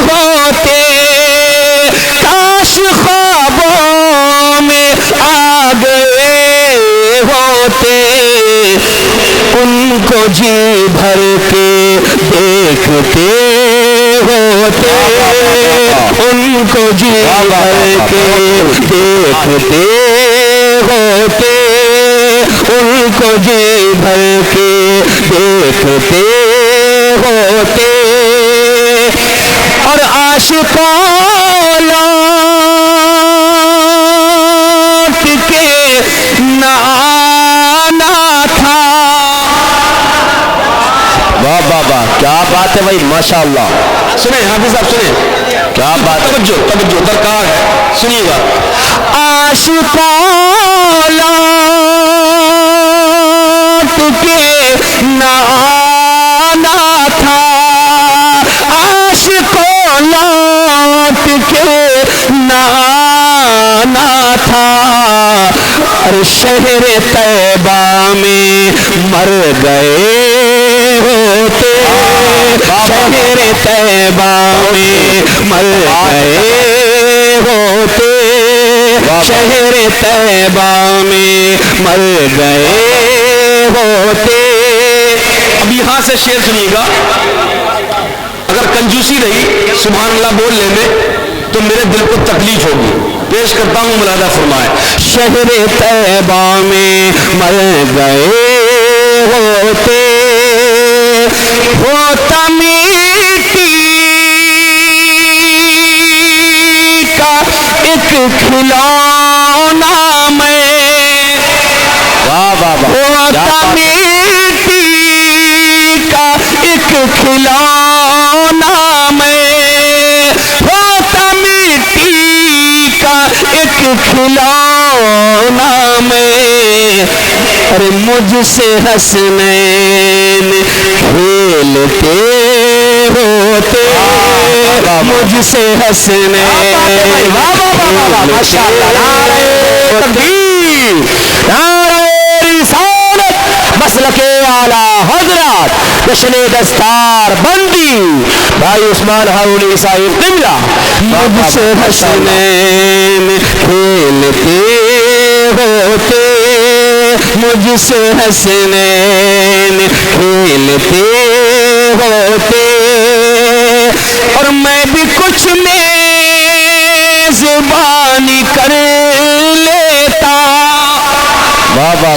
ہوتے. کاش خوابوں میں آ گئے ہوتے. ان کو جی بھر کے دیکھتے ہوتے. ان کو جی بھر کے دیکھتے ہوتے. ان کو جی بھر کے دیکھتے ہوتے. اور عاشقوں لوٹ کے نہ آنا تھا. واہ واہ واہ, کیا بات ہے بھائی, ماشاء اللہ. سنیں حافظ صاحب سنیں, کیا بات. توجہ درکار ہے, سنیے گا. عاشقوں لوٹ ارے شہر طیبہ میں مر گئے ہوتے، شہر طیبہ میں مر گئے ہوتے، شہر طیبہ میں مر گئے ہوتے. اب یہاں سے شعر سنیے گا. اگر کنجوسی رہی سبحان اللہ بولنے میں تو میرے دل کو تکلیف ہوگی. پیش کرتا ہوں، ملاحظہ فرمائے. شہر طیبہ میں مر گئے ہوتے، ہوتا مٹی کا ایک کھلونا میں، ہوتا مٹی کا ایک کھلونا میں، ہوتا مٹی کا ایک کھلونا میں. ارے مجھ سے حسنین کھیلتے ہوتے، مجھ سے حسنین مسلک اعلیٰ حضرات جشن دستار بندی بھائی عثمان ہارون عیسائی قبلہ. مجھ سے حسنین کھیلتے ہوتے، مجھ سے حسنین کھیلتے ہوتے، اور میں بھی کچھ میزبانی کر لیتا.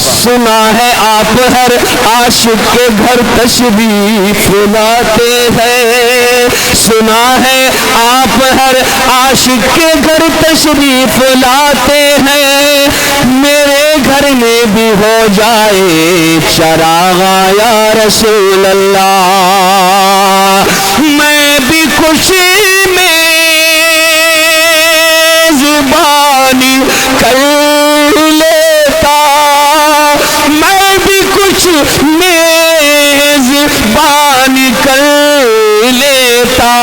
سنا ہے آپ ہر عاشق کے گھر تشریف لاتے ہیں، سنا ہے آپ ہر عاشق کے گھر تشریف لاتے ہیں. میرے گھر میں بھی ہو جائے چراغ یا رسول اللہ، میں بھی خوشی میں زبانی کر لیتا، میں بھی کچھ میزبانی کر لیتا.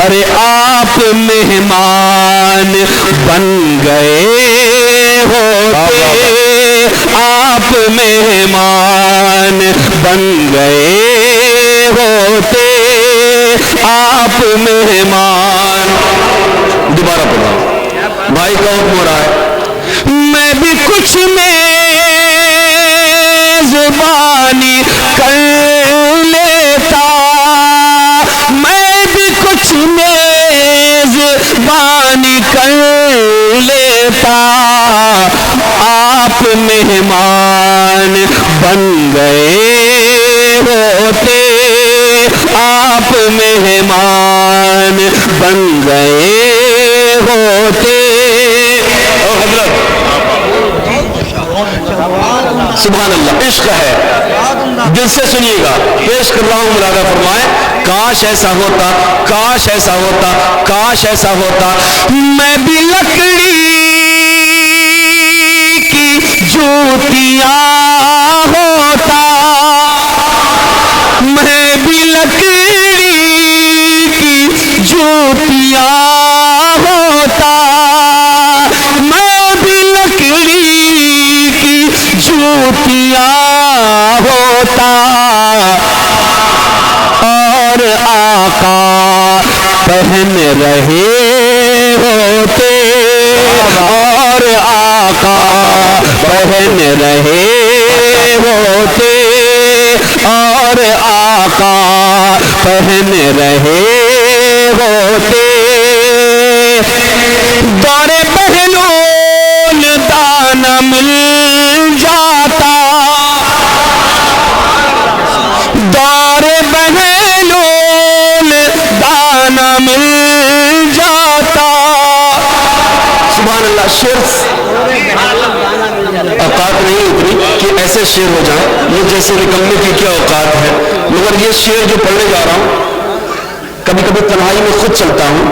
ارے آپ مہمان بن گئے ہوتے، آپ مہمان بن گئے ہوتے، آپ مہمان. دوبارہ پڑھا بھائی کا حکم ہو رہا ہے. میں بھی کچھ میزبانی کر لیتا، میں بھی کچھ میزبانی کر لیتا. آپ مہمان بن گئے ہوتے، آپ مہمان بن گئے ہوتے. اور حضرت سبحان اللہ عشق ہے، دل سے سنیے گا. پیش کر رہا ہوں، ملاحظہ فرمائے. کاش ایسا ہوتا، کاش ایسا ہوتا، کاش ایسا ہوتا. میں بھی لکڑی کی جوتیاں ہوتا، میں بھی لکڑی کی جوتیاں ہوتا، میں بھی لکڑی کی جوتیاں ہوتا. اور آقا پہن رہے ہوتے، اور آقا پہن رہے ہوتے، اور آقا پہن رہے ہوتے. دور بہلول دانا مل جاتا، دور بہلول دانا مل جاتا. سبحان اللہ. شعر اوقات نہیں اتنی کہ ایسے شعر ہو جائیں، یہ جیسے نکلنے کی کیا اوقات ہے. مگر یہ شعر جو پڑھنے جا رہا ہوں، کبھی کبھی تنہائی میں خود چلتا ہوں.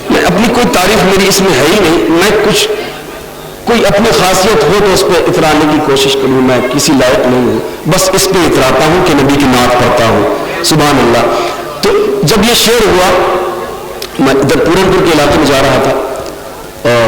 میں اپنی کوئی تعریف میری اس میں ہے ہی نہیں. میں کچھ کوئی اپنی خاصیت ہو تو اس پہ اترانے کی کوشش کروں. میں کسی لائق نہیں ہوں، بس اس پہ اتراتا ہوں کہ نبی کی نعت پڑھتا ہوں. سبحان اللہ. تو جب یہ شعر ہوا، میں ادھر پورن پور کے علاقے میں جا رہا تھا اور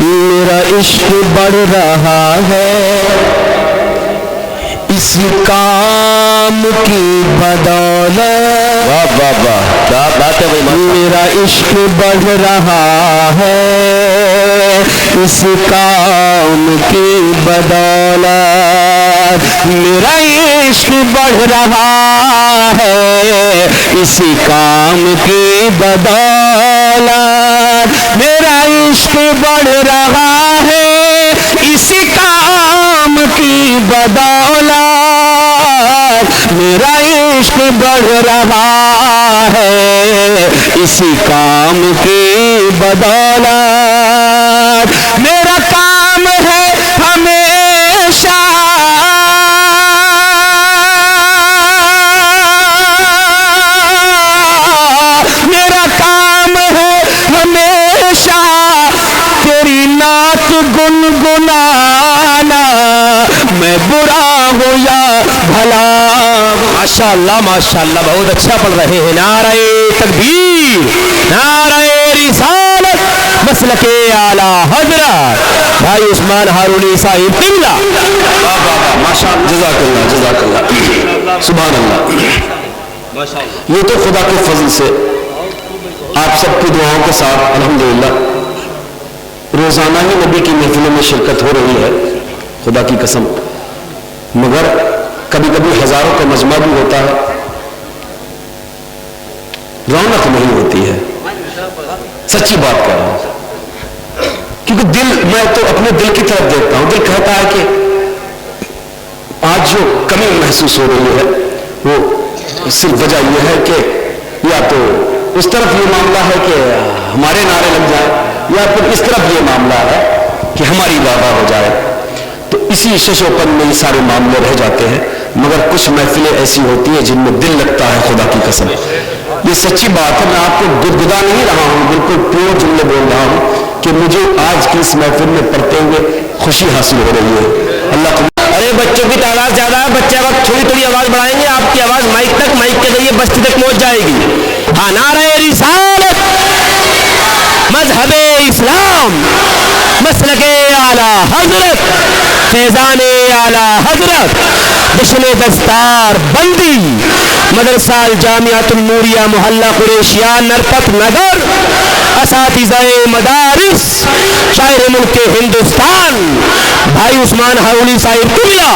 میرا عشق بڑھ رہا ہے اس کام کی بدولت. واہ واہ واہ کیا بات ہے بھائی. میرا عشق بڑھ رہا ہے اس کام کی بدولت. میرا عشق بڑھ رہا ہے اسی کام کی بدولت. میرا عشق بڑھ رہا ہے اسی کام کی بدولت. میرا عشق بڑھ رہا ہے اسی کام کی بدولت. میرا کام ہے ہمیشہ تیری نعت گنگنانا. میں برا ہوں یا بھلا. ماشاءاللہ ماشاءاللہ بہت اچھا پڑھ رہے ہیں. نعرہ تکبیر، نعرہ رسالت، مسلک اعلیٰ حضرت بھائی عثمان ہارونی صاحب قبلہ. ماشاءاللہ جزاک اللہ جزاک اللہ سبحان اللہ. یہ تو خدا کے فضل سے آپ سب کی دعاؤں کے ساتھ الحمدللہ روزانہ ہی نبی کی محفلوں میں شرکت ہو رہی ہے خدا کی قسم. مگر کبھی کبھی ہزاروں کا مجمع بھی ہوتا ہے، رونق نہیں ہوتی ہے. سچی بات کر رہا ہوں کیونکہ دل، میں تو اپنے دل کی طرف دیکھتا ہوں. دل کہتا ہے کہ آج جو کمی محسوس ہو رہی ہے وہ صرف وجہ یہ ہے کہ یا تو اس طرف یہ معاملہ ہے کہ ہمارے نعرے لگ جائیں، یا پھر اس طرف یہ معاملہ ہے کہ ہماری واہ ہو جائے. تو اسی ششوپن میں یہ سارے معاملے رہ جاتے ہیں. مگر کچھ محفلیں ایسی ہوتی ہیں جن میں دل لگتا ہے خدا کی قسم. یہ سچی بات ہے. میں آپ کو گدگدا نہیں رہا ہوں، بالکل پیور جملے بول رہا ہوں کہ مجھے آج کی اس محفل میں پڑھتے ہوئے خوشی حاصل ہو رہی ہے. اللہ کو ارے بچوں کی تعداد زیادہ ہے، بچے وقت تھوڑی تھوڑی آواز بڑھائیں گے، آپ کی آواز مائک تک، مائک کے ذریعے بستی تک پہنچ جائے گی. ہاں نعرہ رسالت، مذہب اسلام، مسلک اعلیٰ حضرت، فیضان اعلیٰ حضرت، جشن دستار بندی، مدرسہ الجامعۃ النوریہ محلہ قریشیہ نرپت نگر، اساتذہ مدارس، شاعر ملک ہندوستان بھائی عثمان ہارونی صاحب قبلہ.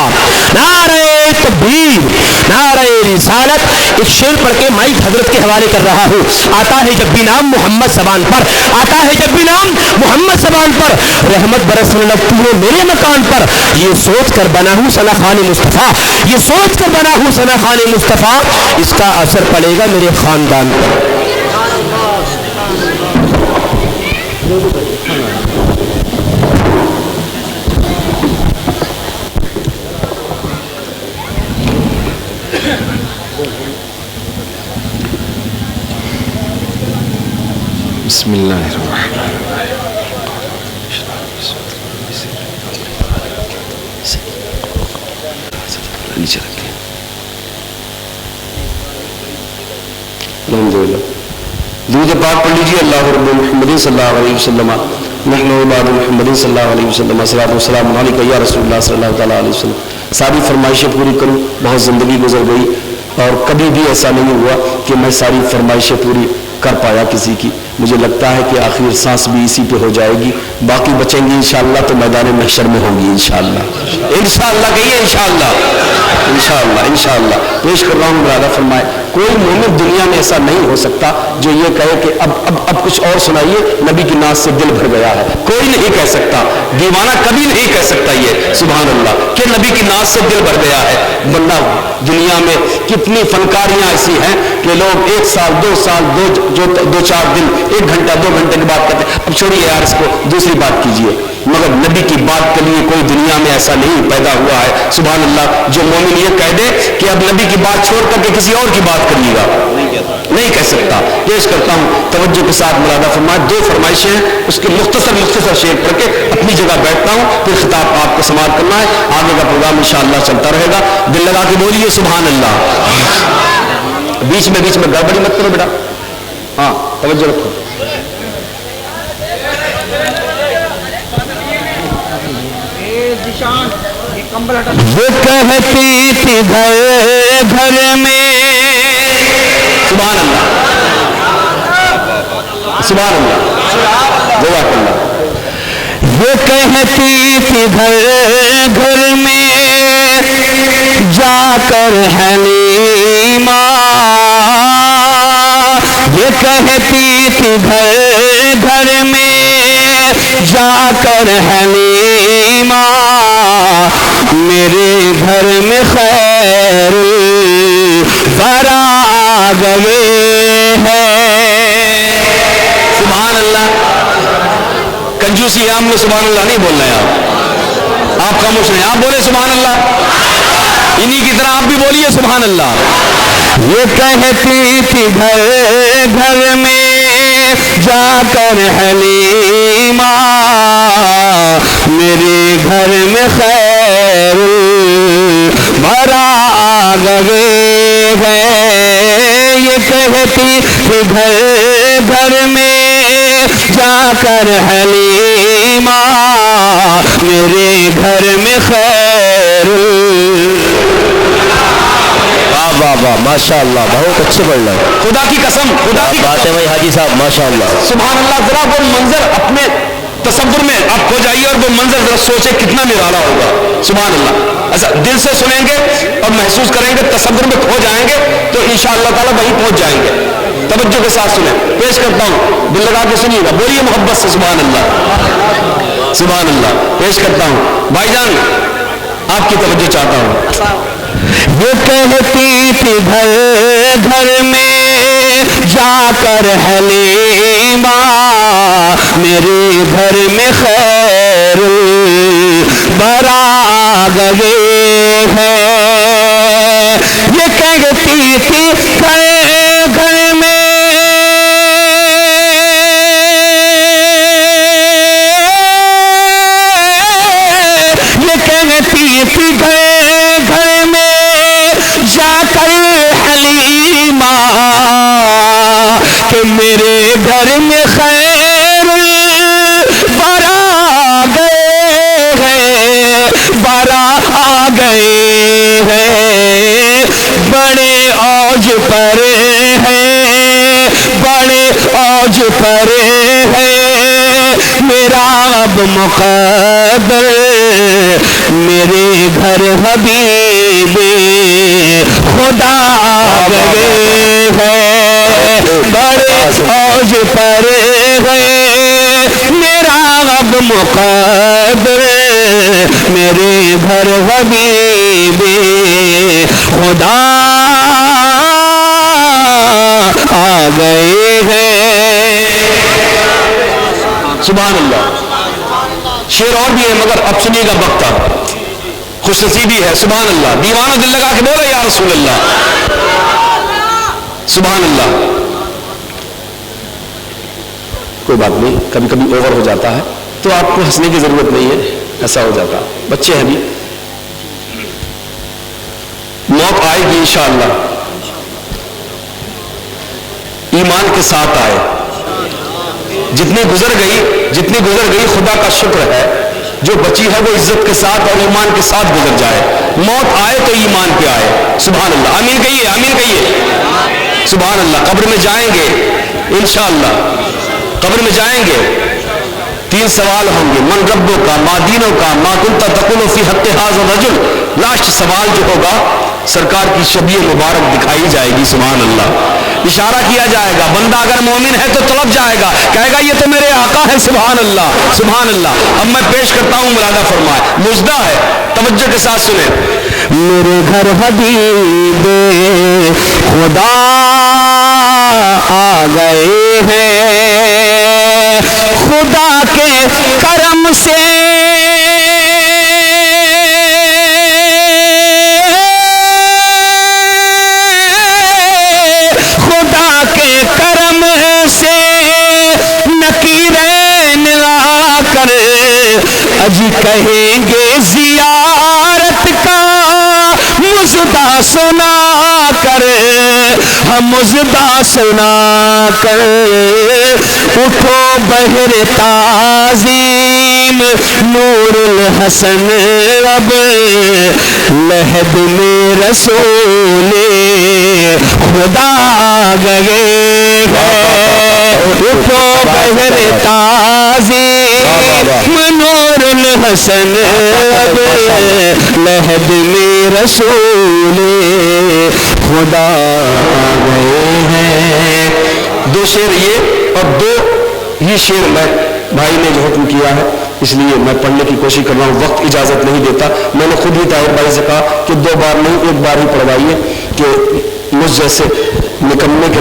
نعرہ تکبیر، نعرہ رسالت. ایک شعر پڑھ کے مائک حضرت کے حوالے کر رہا ہوں. آتا ہے جب بھی نام محمد زبان پر، آتا ہے جب بھی نام محمد زبان پر، رحمت برسنے لگتی ہے میرے مکان پر. یہ سوچ کر بنا ہوں ثنا خان مصطفیٰ، یہ سوچ کر بنا ہوں ثنا خان مصطفیٰ، اس کا اثر پڑے گا میرے خاندان پر. بسم اللہ الرحمن الرحیم. نیچے رکھیں. الحمدللہ درود پاک پڑھ لیجیے. اللہ رب محمد صلی اللہ علیہ وسلم نحن عباد محمد صلی اللہ علیہ وسلم صلاۃ والسلام علیک یا رسول اللہ صلی اللہ تعالیٰ علیہ وسلم. ساری فرمائشیں پوری کروں. بہت زندگی گزر گئی اور کبھی بھی ایسا نہیں ہوا کہ میں ساری فرمائشیں پوری کر پایا کسی کی. مجھے لگتا ہے کہ آخر سانس بھی اسی پہ ہو جائے گی. باقی بچیں گی انشاءاللہ تو میدان محشر میں ہوں گی انشاءاللہ. انشاءاللہ کہیے انشاءاللہ. انشاءاللہ انشاءاللہ پیش کر رہا ہوں. مرادہ فرمائے کوئی مومن دنیا میں ایسا نہیں ہو سکتا جو یہ کہے کہ اب کچھ اور سنائیے، نبی کی ناز سے دل بھر گیا ہے. کوئی نہیں کہہ سکتا. دیوانہ کبھی نہیں کہہ سکتا یہ سبحان اللہ کہ نبی کی ناز سے دل بھر گیا ہے. بندہ دنیا میں کتنی فنکاریاں ایسی ہیں کہ لوگ 1 سال 2 سال 2-4 دن 1 گھنٹہ 2 گھنٹے کی بات کرتے ہیں. اب چھوڑیے یار اس کو، دوسری بات کیجیے. مگر نبی کی بات کے لیے کوئی دنیا میں ایسا نہیں پیدا ہوا ہے سبحان اللہ جو مومن یہ کہہ دے کہ اب نبی کی بات چھوڑ کر کے کسی اور کی بات کریے گا. نہیں کہہ سکتا. پیش کرتا ہوں توجہ کے ساتھ مرادہ فرمائے. 2 فرمائشیں ہیں، اس کے مختصر شعر پڑھ کے اپنی جگہ بیٹھتا ہوں، پھر خطاب آپ کو سماعت کرنا ہے. آگے کا پروگرام انشاءاللہ چلتا رہے گا. دل لگا کے بولیے سبحان اللہ. بیچ میں گڑبڑی مت کرو بیٹا. ہاں توجہ رکھو. وہ کہتی تھی گھر گھر میں، سبحان اللہ سبحان اللہ جزاک اللہ، وہ کہتی تھی گھر گھر میں جا کر حلیمہ، یہ کہتی تھی گھر گھر میں جا کر حلیمہ، میرے گھر میں خیر برا آ گئے ہیں، سبحان اللہ۔ کنجوسی عام میں سبحان اللہ نہیں بول رہے آپ خاموش رہیں، آپ بولے سبحان اللہ، انہی کی طرح آپ بھی بولیے سبحان اللہ۔ یہ کہتی تھی گھر گھر میں جا کر حلیمہ، میرے گھر میں خیر بھرا آ گئے ہیں، یہ کہتی تھی گھر گھر میں جا کر حلیمہ، میرے گھر میں خیر، واہ واہ ماشاء اللہ، بہت اچھے پڑھ رہے ہیں، خدا کی قسم، خدا کی بات ہے بھائی حاجی صاحب ماشاء اللہ، سبحان اللہ۔ ذرا وہ منظر اپنے تصور میں آپ کھو جائیے اور وہ منظر ذرا سوچے کتنا نرالا ہوگا، سبحان اللہ۔ ایسا دل سے سنیں گے اور محسوس کریں گے، تصور میں کھو جائیں گے تو انشاءاللہ تعالیٰ وہیں پہنچ جائیں گے۔ توجہ کے ساتھ سنیں، پیش کرتا ہوں، دل لگا کے سنیے گا، بولیے محبت سے سبحان اللہ سبحان اللہ۔ پیش کرتا ہوں بھائی جان، آپ کی توجہ چاہتا ہوں۔ وہ کہتی تھی گھر گھر میں جا کر حلیمہ، میرے گھر میں خیر برا آ گئے ہیں، یہ کہتی تھی گھر گھر میں یہ کہتی تھی گھر گھر میں جا کر حلیمہ، کہ میرے گھر میں خیر برا آ گئے ہیں، برا آ گئے ہیں، بڑے اوج پر ہیں، بڑے اوج پر ہیں، میرا اب مقدر، میرے گھر حبیب خدا آ گئے ہیں، بڑے اوج پر ہیں، میرا اب مقدر، میرے گھر حبیب خدا آ گئے ہیں، سبحان اللہ۔ شعر اور بھی ہے مگر اب سنیے گا بختہ، خوش نصیبی ہے، سبحان اللہ۔ دیوانہ دل لگا کے بولے یا رسول اللہ، سبحان اللہ۔ کوئی بات نہیں، کبھی کبھی اوور ہو جاتا ہے تو آپ کو ہنسنے کی ضرورت نہیں ہے، ایسا ہو جاتا، بچے ہیں بھی، موت آئے گی انشاءاللہ، ایمان کے ساتھ آئے، جتنی گزر گئی خدا کا شکر ہے، جو بچی ہے وہ عزت کے ساتھ اور ایمان کے ساتھ گزر جائے، موت آئے تو ایمان پہ آئے، سبحان اللہ، آمین کہیے، آمین کہیے، سبحان اللہ۔ قبر میں جائیں گے انشاءاللہ، قبر میں جائیں گے، 3 سوال ہوں گے، من ربوں کا، ما دینوں کا، ما کنت تقول فی حق ھذا الرجل، لاسٹ سوال جو ہوگا سرکار کی شبیہ مبارک دکھائی جائے گی، سبحان اللہ، اشارہ کیا جائے گا، بندہ اگر مومن ہے تو طلب جائے گا، کہے گا یہ تو میرے آقا ہے، سبحان اللہ سبحان اللہ۔ اب میں پیش کرتا ہوں، ملادہ فرمائے، مجدہ ہے، توجہ کے ساتھ سنیں، میرے گھر حبیب خدا آ گئے ہیں، خدا کے کرم سے اجی کہیں گے زیارت کا مزدہ سنا کر، ہم مزدہ سنا کر، اٹھو بہر تازی نور الحسن اب لہد میں رسول خدا گئے ہیں اٹھو بہر تازی نور الحسن اب لہد میں رسول خدا گئے ہیں. دو شعر یہ اور دو ہی شعر میں بھائی نے جو حکم کیا ہے اس لیے میں پڑھنے کی کوشش کر رہا ہوں. وقت اجازت نہیں دیتا. میں نے خود ہی طاہر بھائی سے کہا کہ 2 بار نہیں 1 بار ہی پڑھوائیے کہ مجھ جیسے نکمنے کے